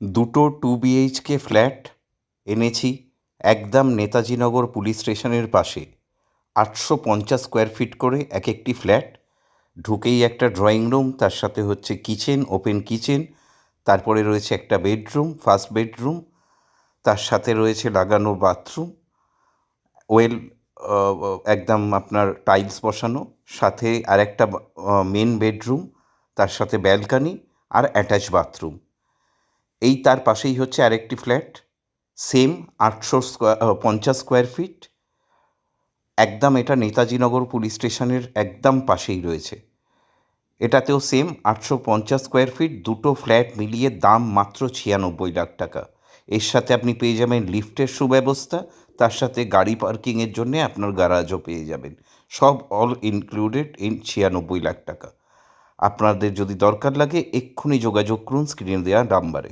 দুটো 2 BHK flat এনেছি একদম নেতাজিনগর পুলিশ স্টেশনের পাশে। 850 স্কোয়ার ফিট করে এক একটি ফ্ল্যাট। ঢুকেই একটা ড্রয়িং রুম, তার সাথে হচ্ছে কিচেন, ওপেন কিচেন, তারপরে রয়েছে একটা বেডরুম, ফার্স্ট বেডরুম, তার সাথে রয়েছে লাগানো বাথরুম, ওয়েল একদম আপনার টাইলস বসানো, সাথে আর একটা মেন বেডরুম, তার সাথে ব্যালকানি আর অ্যাটাচ বাথরুম। এই তার পাশেই হচ্ছে আরেকটি ফ্ল্যাট, সেম 850 স্কোয়ার ফিট, একদম এটা নেতাজিনগর পুলিশ স্টেশনের একদম পাশেই রয়েছে। এটাতেও সেম 850 স্কোয়ার ফিট, দুটো ফ্ল্যাট মিলিয়ে দাম মাত্র 96 লাখ টাকা। এর সাথে আপনি পেয়ে যাবেন লিফটের সুব্যবস্থা, তার সাথে গাড়ি পার্কিংয়ের জন্যে আপনার গ্যারাজও পেয়ে যাবেন। সব অল ইনক্লুডেড ইন 96 লাখ টাকা। আপনাদের যদি দরকার লাগে এক্ষুনি যোগাযোগ করুন স্ক্রিনে দেওয়া নাম্বারে।